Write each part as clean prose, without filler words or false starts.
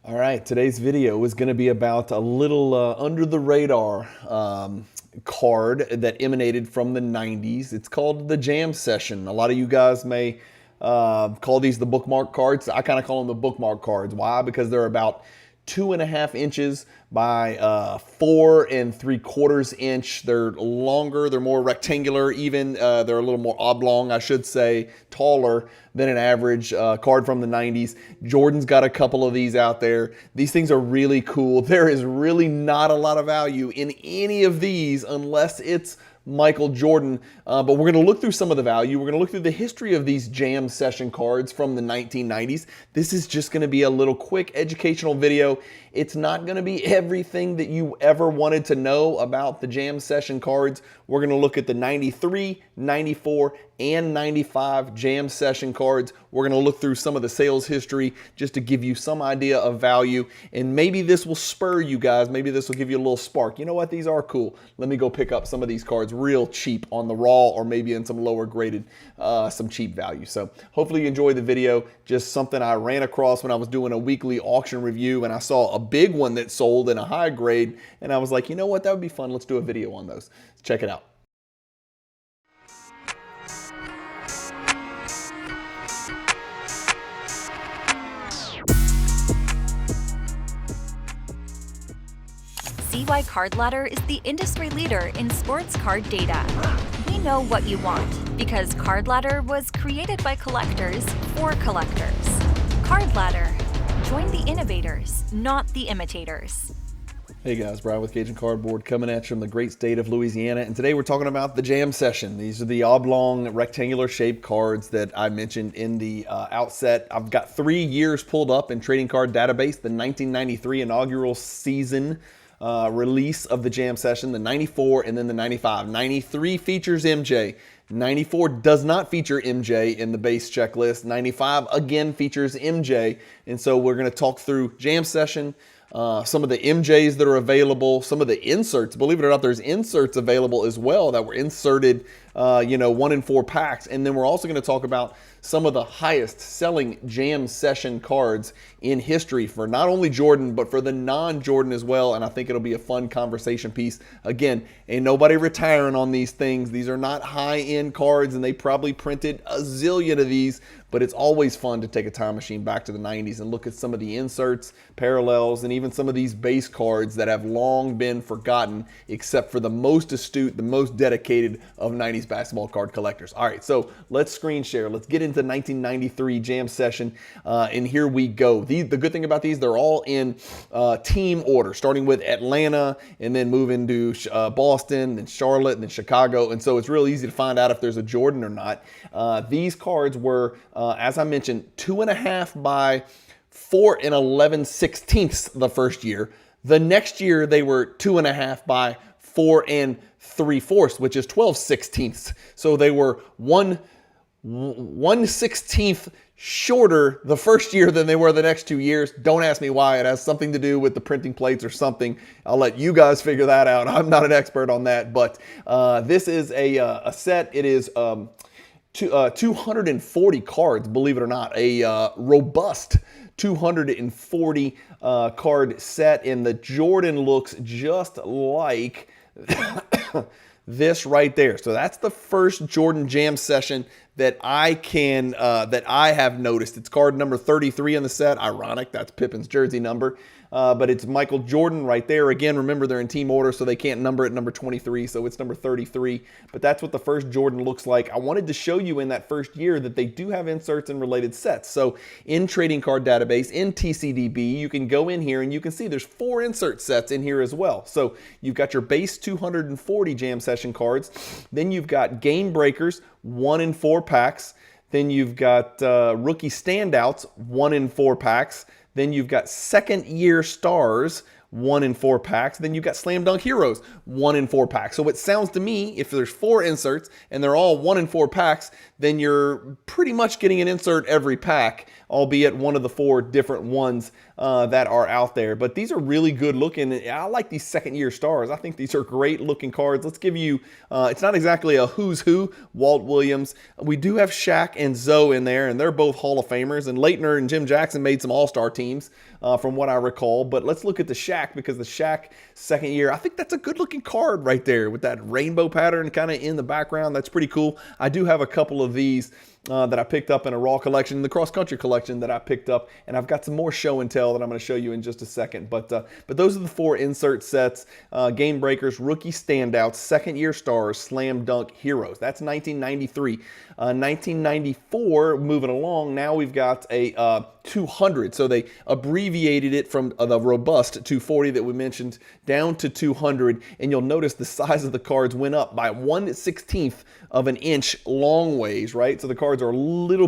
All right, today's video is going to be about a little under the radar card that emanated from the 90s. It's called the Jam Session. A lot of you guys may call these the bookmark cards. I kind of call them the bookmark cards. Why? Because they're about 2.5 inches by 4 3/4 inch. They're longer, they're more rectangular, even they're a little more oblong, I should say, taller than an average card from the 90s. Jordan's got a couple of these out there. These things are really cool. There is really not a lot of value in any of these unless it's Michael Jordan, but we're going to look through some of the value. We're going to look through the history of these Jam Session cards from the 1990s. This is just going to be a little quick educational video. It's not going to be everything that you ever wanted to know about the Jam Session cards. We're going to look at the 93, 94, and 95 Jam Session cards. We're going to look through some of the sales history just to give you some idea of value, and maybe this will spur you guys. Maybe this will give you a little spark. You know what? These are cool. Let me go pick up some of these cards real cheap on the raw, or maybe in some lower graded, some cheap value. So hopefully you enjoy the video. Just something I ran across when I was doing a weekly auction review, and I saw a big one that sold in a high grade, and I was like, you know what? That would be fun. Let's do a video on those. Check it out. See why Card Ladder is the industry leader in sports card data. We know what you want because Card Ladder was created by collectors for collectors. Card Ladder. Join the innovators, not the imitators. Hey guys, Brian with Cajun Cardboard coming at you from the great state of Louisiana, and today we're talking about the Jam Session. These are the oblong rectangular shaped cards that I mentioned in the outset. I've got 3 years pulled up in Trading Card Database, the 1993 inaugural season release of the Jam Session, the 94 and then the 95. 93 features MJ. 94 does not feature MJ in the base checklist. 95 again features MJ. And so we're going to talk through Jam Session, some of the MJs that are available, some of the inserts. Believe it or not, there's inserts available as well that were inserted, 1 in 4 packs. And then we're also going to talk about some of the highest selling Jam Session cards in history for not only Jordan, but for the non-Jordan as well. And I think it'll be a fun conversation piece. Again, ain't nobody retiring on these things. These are not high-end cards, and they probably printed a zillion of these, but it's always fun to take a time machine back to the 90s and look at some of the inserts, parallels, and even some of these base cards that have long been forgotten, except for the most astute, the most dedicated of 90s basketball card collectors. All right, so let's screen share. Let's get into 1993 Jam Session, and here we go. The good thing about these, they're all in team order, starting with Atlanta and then moving to Boston and Charlotte and then Chicago, and so it's real easy to find out if there's a Jordan or not. These cards were, as I mentioned, 2.5 by 4 11/16 the first year. The next year they were 2.5 by 4 3/4, which is 12/16. So they were 1/16 shorter the first year than they were the next 2 years. Don't ask me why. It has something to do with the printing plates or something. I'll let you guys figure that out. I'm not an expert on that, but this is a set. It is 240 cards, believe it or not, a robust 240 card set, and the Jordan looks just like this right there. So that's the first Jordan Jam Session that I have noticed. It's card number 33 in the set. Ironic, that's Pippen's jersey number. But it's Michael Jordan right there. Again, remember they're in team order, so they can't number it number 23, so it's number 33. But that's what the first Jordan looks like. I wanted to show you in that first year that they do have inserts and related sets. So in Trading Card Database, in TCDB, you can go in here and you can see there's 4 insert sets in here as well. So you've got your base 240 Jam Session cards. Then you've got Game Breakers, 1 in 4 packs. Then you've got Rookie Standouts, 1 in 4 packs. Then you've got Second Year Stars, 1 in 4 packs. Then you've got Slam Dunk Heroes, 1 in 4 packs. So it sounds to me, if there's 4 inserts and they're all 1 in 4 packs, then you're pretty much getting an insert every pack, albeit one of the 4 different ones that are out there. But these are really good looking. I like these second-year stars. I think these are great looking cards. Let's give you, it's not exactly a who's who, Walt Williams. We do have Shaq and Zoe in there, and they're both Hall of Famers. And Leitner and Jim Jackson made some all-star teams from what I recall. But let's look at the Shaq, because the Shaq second year, I think that's a good looking card right there with that rainbow pattern kind of in the background. That's pretty cool. I do have a couple of these that I picked up in a Raw collection, the cross country collection that I picked up, and I've got some more show and tell that I'm going to show you in just a second. But those are the 4 insert sets: Game Breakers, Rookie Standouts, Second Year Stars, Slam Dunk Heroes. That's 1993. 1994, moving along, now we've got a 200. So they abbreviated it from the robust 240 that we mentioned down to 200, and you'll notice the size of the cards went up by 1/16 of an inch long ways, right? So the cards are a little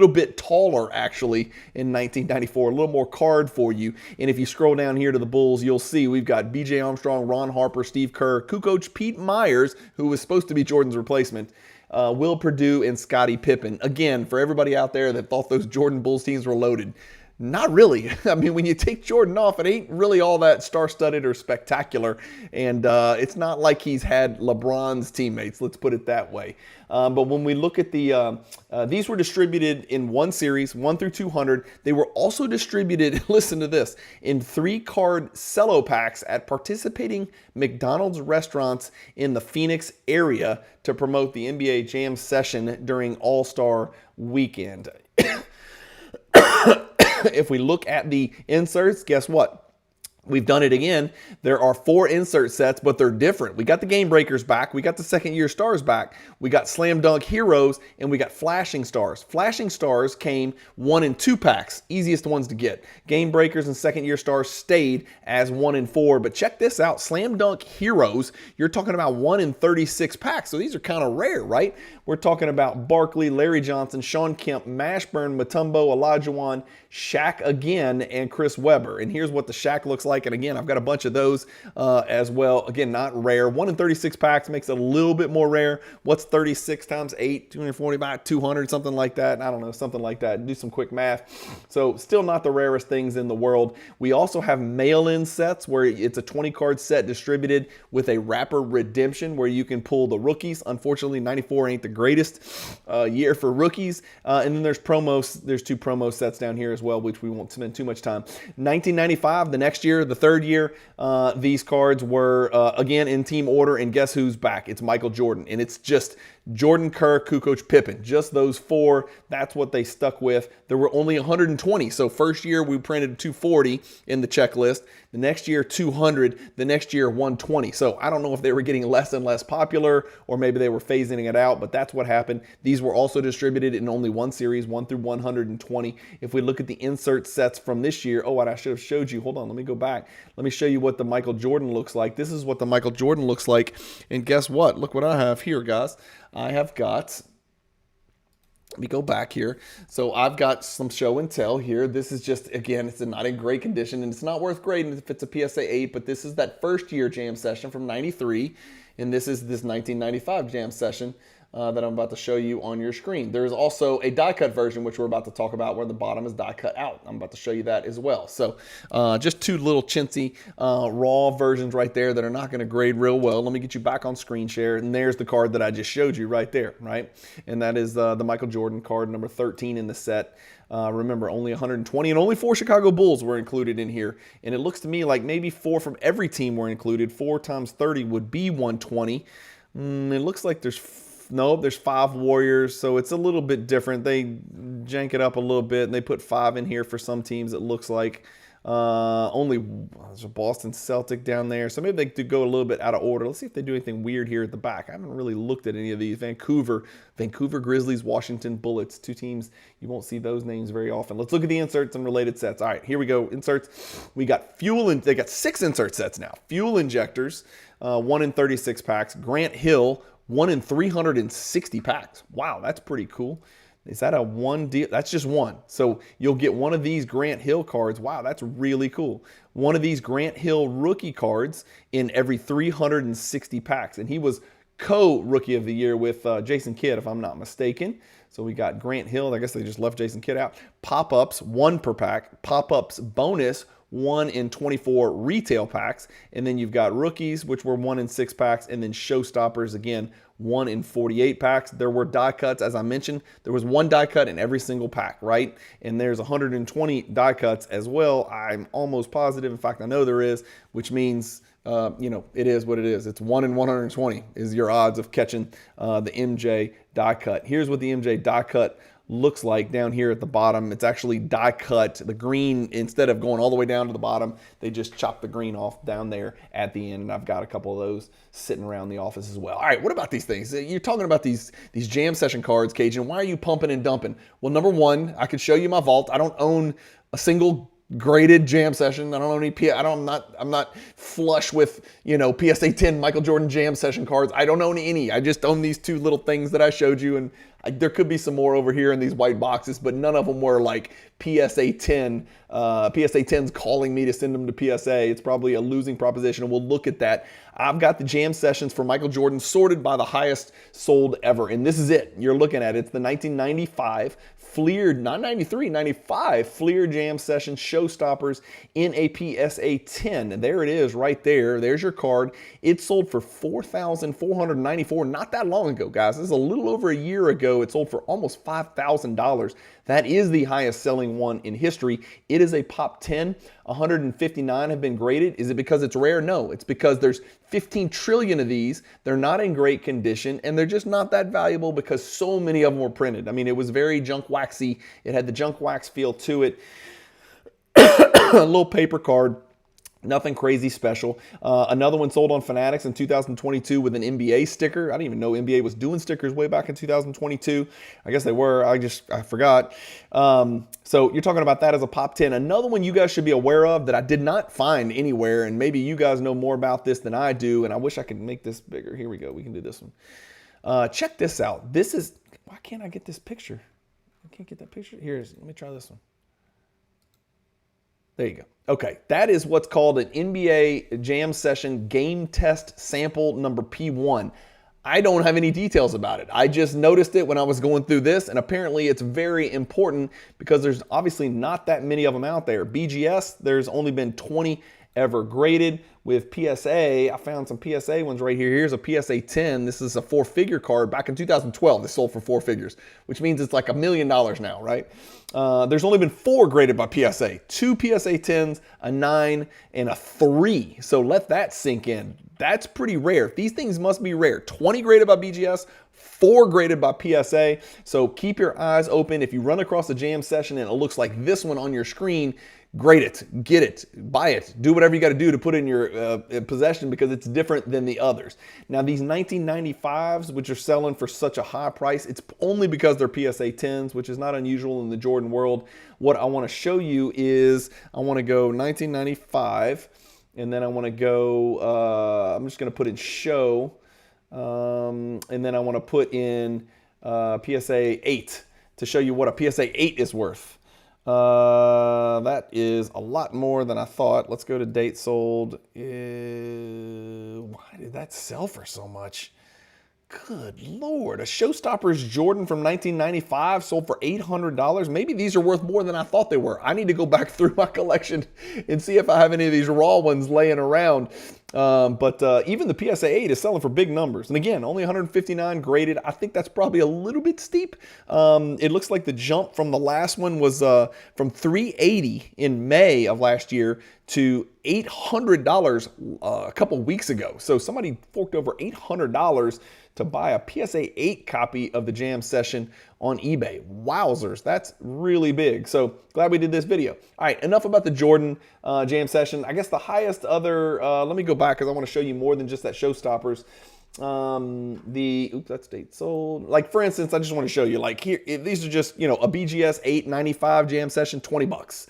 bit taller actually in 1994, a little more card for you. And if you scroll down here to the Bulls, you'll see we've got B.J. Armstrong, Ron Harper, Steve Kerr, Kukoc Pete Myers, who was supposed to be Jordan's replacement, Will Perdue, and Scottie Pippen. Again, for everybody out there that thought those Jordan Bulls teams were loaded, not really. I mean, when you take Jordan off, it ain't really all that star-studded or spectacular. And it's not like he's had LeBron's teammates, let's put it that way. But when we look at the, these were distributed in one series, 1 through 200. They were also distributed, listen to this, in 3-card cello packs at participating McDonald's restaurants in the Phoenix area to promote the NBA Jam session during All-Star Weekend. If we look at the inserts, guess what? We've done it again. There are 4 insert sets, but they're different. We got the Game Breakers back. We got the Second Year Stars back. We got Slam Dunk Heroes, and we got Flashing Stars. Flashing Stars came 1 and 2 packs, easiest ones to get. Game Breakers and Second Year Stars stayed as 1 and 4, but check this out. Slam Dunk Heroes, you're talking about 1 in 36 packs, so these are kind of rare, right? We're talking about Barkley, Larry Johnson, Sean Kemp, Mashburn, Mutombo, Olajuwon, Shaq again, and Chris Webber. And here's what the Shaq looks like. And again, I've got a bunch of those as well. Again, not rare. 1 in 36 packs makes it a little bit more rare. What's 36 times 8? 240, about 200, something like that. I don't know, something like that. Do some quick math. So still not the rarest things in the world. We also have mail-in sets where it's a 20-card set distributed with a wrapper redemption where you can pull the rookies. Unfortunately, 94 ain't the greatest year for rookies. And then there's promos. There's 2 promo sets down here as well, which we won't spend too much time. 1995, the next year, the third year, these cards were, again, in team order, and guess who's back? It's Michael Jordan, and it's just Jordan, Kerr, Kukoc, Pippen. Just those 4. That's what they stuck with. There were only 120. So first year we printed 240 in the checklist. The next year 200. The next year 120. So I don't know if they were getting less and less popular or maybe they were phasing it out, but that's what happened. These were also distributed in only one series, 1 through 120. If we look at the insert sets from this year, oh, and I should have showed you. Hold on, let me go back. Let me show you what the Michael Jordan looks like. This is what the Michael Jordan looks like. And guess what? Look what I have here, guys. I have got, let me go back here. So I've got some show and tell here. This is just, again, it's not in great condition, and it's not worth grading if it's a PSA 8, but this is that first year jam session from 93, and this is this 1995 jam session that I'm about to show you on your screen. There's also a die cut version, which we're about to talk about, where the bottom is die cut out. I'm about to show you that as well. So just 2 little chintzy raw versions right there that are not going to grade real well. Let me get you back on screen share, and there's the card that I just showed you right there, right? And that is the Michael Jordan card, number 13 in the set. Remember, only 120, and only 4 Chicago Bulls were included in here. And it looks to me like maybe 4 from every team were included. 4 times 30 would be 120. It looks like there's 5 Warriors, so it's a little bit different. They jank it up a little bit, and they put 5 in here for some teams, it looks like. There's a Boston Celtic down there, so maybe they could go a little bit out of order. Let's see if they do anything weird here at the back. I haven't really looked at any of these. Vancouver Grizzlies, Washington Bullets, 2 teams. You won't see those names very often. Let's look at the inserts and related sets. All right, here we go. Inserts. We got they got 6 insert sets now. Fuel injectors, 1 in 36 packs. Grant Hill, 1 in 360 packs. Wow, that's pretty cool. Is that a 1 deal? That's just 1. So you'll get 1 of these Grant Hill cards. Wow, that's really cool. 1 of these Grant Hill rookie cards in every 360 packs. And he was co-rookie of the year with Jason Kidd, if I'm not mistaken. So we got Grant Hill. I guess they just left Jason Kidd out. Pop-ups, 1 per pack. Pop-ups bonus, 1 in 24 retail packs. And then you've got rookies, which were 1 in 6 packs. And then showstoppers, again, 1 in 48 packs. There were die cuts, as I mentioned. There was 1 die cut in every single pack, right? And there's 120 die cuts as well. I'm almost positive. In fact, I know there is, which means, you know, it is what it is. It's 1 in 120 is your odds of catching the MJ die cut. Here's what the MJ die cut looks like down here at the bottom. It's actually die cut. The green, instead of going all the way down to the bottom, they just chop the green off down there at the end. And I've got a couple of those sitting around the office as well. All right, what about these things? You're talking about these jam session cards, Cajun. Why are you pumping and dumping? Well, number one, I could show you my vault. I don't own a single graded jam session. I don't own any. I'm not flush with, you know, PSA 10 Michael Jordan jam session cards. I don't own any. I just own these 2 little things that I showed you, and there could be some more over here in these white boxes, but none of them were like PSA 10. PSA 10's calling me to send them to PSA. It's probably a losing proposition, and we'll look at that. I've got the jam sessions for Michael Jordan sorted by the highest sold ever, and this is it. You're looking at it. It's the 1995 Fleer, not 93, 95 Fleer jam session showstoppers in a PSA 10. There it is right there. There's your card. It sold for $4,494 not that long ago, guys. This is a little over a year ago. It sold for almost $5,000. That is the highest selling one in history. It is a Pop 10. 159 have been graded. Is it because it's rare? No, it's because there's 15 trillion of these. They're not in great condition, and they're just not that valuable because so many of them were printed. I mean, it was very junk waxy. It had the junk wax feel to it. A little paper card. Nothing crazy special. Another one sold on Fanatics in 2022 with an NBA sticker. I didn't even know NBA was doing stickers way back in 2022. I guess they were. I forgot. So you're talking about that as a Pop 10. Another one you guys should be aware of that I did not find anywhere, and maybe you guys know more about this than I do, and I wish I could make this bigger. Here we go. We can do this one. Check this out. This is, why can't I get this picture? I can't get that picture. Let me try this one. There you go. Okay, that is what's called an NBA Jam Session Game Test Sample number P1. I don't have any details about it. I just noticed it when I was going through this, and apparently it's very important because there's obviously not that many of them out there. BGS, there's only been 20 ever graded. With PSA, I found some PSA ones right here. Here's a PSA 10. This is a 4-figure card. Back in 2012, this sold for 4 figures, which means it's like $1 million now, right? There's only been 4 graded by PSA. 2 PSA 10s, a 9, and a 3. So let that sink in. That's pretty rare. These things must be rare. 20 graded by BGS, 4 graded by PSA. So keep your eyes open. If you run across a jam session and it looks like this one on your screen, grade it, get it, buy it, do whatever you got to do to put it in your possession because it's different than the others. Now these 1995s, which are selling for such a high price, it's only because they're PSA 10s, which is not unusual in the Jordan world. What I want to show you is I want to go 1995, and then I want to go, I'm just going to put in show, and then I want to put in PSA 8 to show you what a PSA 8 is worth. That is a lot more than I thought. Let's go to date sold. Why did that sell for so much? Good Lord. A Showstoppers Jordan from 1995 sold for $800. Maybe these are worth more than I thought they were. I need to go back through my collection and see if I have any of these raw ones laying around. But even the PSA 8 is selling for big numbers. And again, only 159 graded. I think that's probably a little bit steep. It looks like the jump from the last one was from $380 in May of last year to $800 a couple weeks ago. So somebody forked over $800 to buy a PSA 8 copy of the Jam Session on eBay. Wowzers, that's really big. So glad we did this video. All right, enough about the Jordan Jam Session. I guess the highest other, let me go back because I want to show you more than just that Showstoppers. Oops, that's date sold. Like for instance, I just want to show you, like here, these are just, you know, a BGS 895 Jam Session, $20.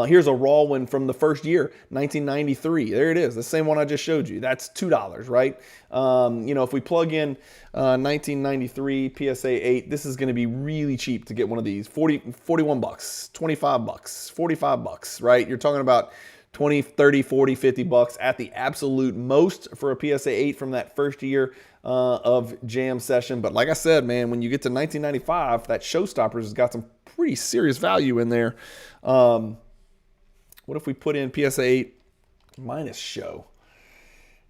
Here's a raw one from the first year, 1993. There it is, the same one I just showed you. That's $2, right? You know, if we plug in 1993 PSA 8, this is going to be really cheap to get one of these. $41, $25, $45, right? You're talking about 20, 30, 40, 50 bucks at the absolute most for a PSA 8 from that first year of Jam Session. But like I said, man, when you get to 1995, that Showstoppers has got some pretty serious value in there. What if we put in PSA 8 minus show?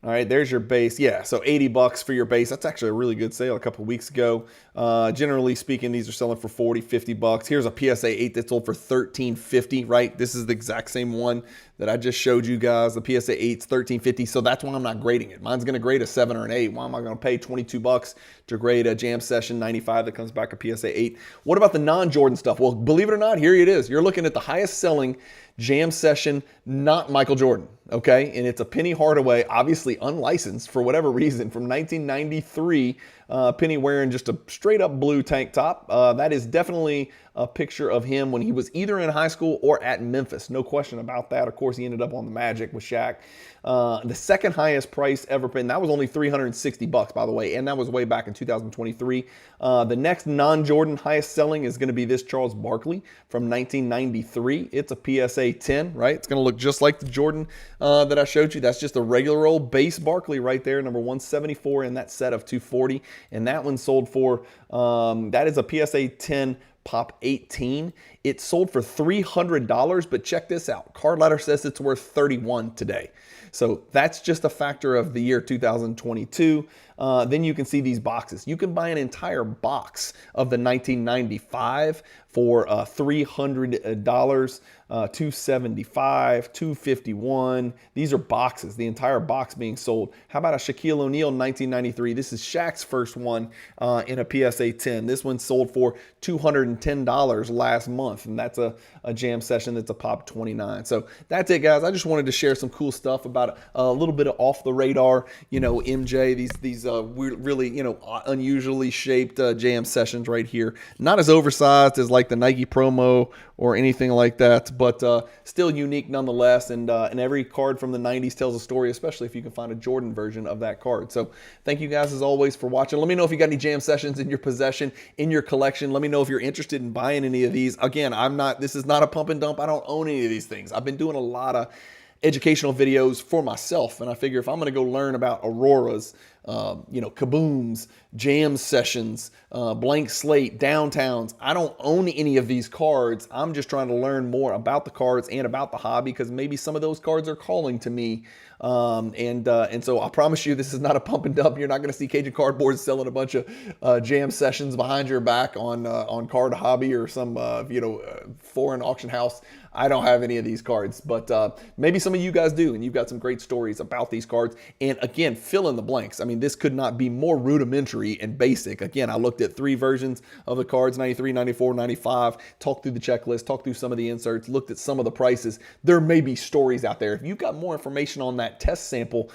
All right, there's your base. Yeah, so 80 bucks for your base. That's actually a really good sale a couple of weeks ago. Generally speaking, these are selling for 40, 50 bucks. Here's a PSA 8 that sold for $13.50, right? This is the exact same one that I just showed you guys. The PSA 8's $13.50, so that's why I'm not grading it. Mine's going to grade a 7 or an 8. Why am I going to pay 22 bucks to grade a Jam Session 95 that comes back a PSA 8? What about the non-Jordan stuff? Well, believe it or not, here it is. You're looking at the highest selling Jam Session, not Michael Jordan, okay? And it's a Penny Hardaway, obviously unlicensed for whatever reason, from 1993. Penny wearing just a straight up blue tank top. That is definitely a picture of him when he was either in high school or at Memphis. No question about that. Of course, he ended up on the Magic with Shaq. The second highest price ever, and that was only 360 bucks, by the way, and that was way back in 2023. The next non-Jordan highest selling is going to be this Charles Barkley from 1993. It's a PSA 10, right? It's going to look just like the Jordan that I showed you. That's just a regular old base Barkley right there, number 174 in that set of 240. And that one sold for, that is a PSA 10 Pop 18. It sold for $300, but check this out. Card Ladder says it's worth $31 today. So that's just a factor of the year 2022. Then you can see these boxes. You can buy an entire box of the 1995 for $300, $275, $251. These are boxes, the entire box being sold. How about a Shaquille O'Neal 1993? This is Shaq's first one in a PSA 10. This one sold for $210 last month, and that's a Jam Session that's a Pop 29. So that's it, guys. I just wanted to share some cool stuff about a little bit of off the radar, you know, MJ, these really, you know, unusually shaped Jam Sessions right here. Not as oversized as like the Nike promo or anything like that, but still unique nonetheless. And every card from the 90s tells a story, especially if you can find a Jordan version of that card. So thank you guys as always for watching. Let me know if you got any Jam Sessions in your possession, in your collection. Let me know if you're interested in buying any of these. Again, this is not a pump and dump. I don't own any of these things. I've been doing a lot of educational videos for myself, and I figure if I'm going to go learn about Auroras, you know, Kabooms, Jam Sessions, Blank Slate, Downtowns, I don't own any of these cards. I'm just trying to learn more about the cards and about the hobby, because maybe some of those cards are calling to me. And so I promise you, this is not a pump and dump. You're not going to see Cajun Cardboard selling a bunch of Jam Sessions behind your back on Card Hobby or some you know, foreign auction house. I don't have any of these cards, but maybe some of you guys do, and you've got some great stories about these cards. And again, fill in the blanks. I mean, this could not be more rudimentary and basic. Again, I looked at 3 versions of the cards, 93, 94, 95, talked through the checklist, talked through some of the inserts, looked at some of the prices. There may be stories out there. If you've got more information on that test sample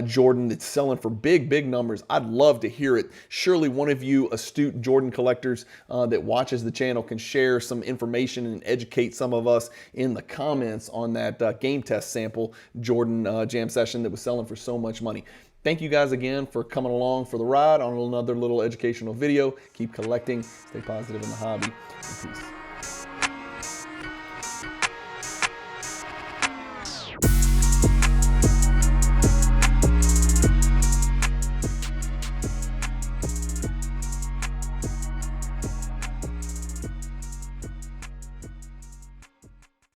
Jordan that's selling for big numbers, I'd love to hear it. Surely one of you astute Jordan collectors that watches the channel can share some information and educate some of us in the comments on that game test sample Jordan Jam Session that was selling for so much money. Thank you guys again for coming along for the ride on another little educational video. Keep collecting, stay positive in the hobby, and peace.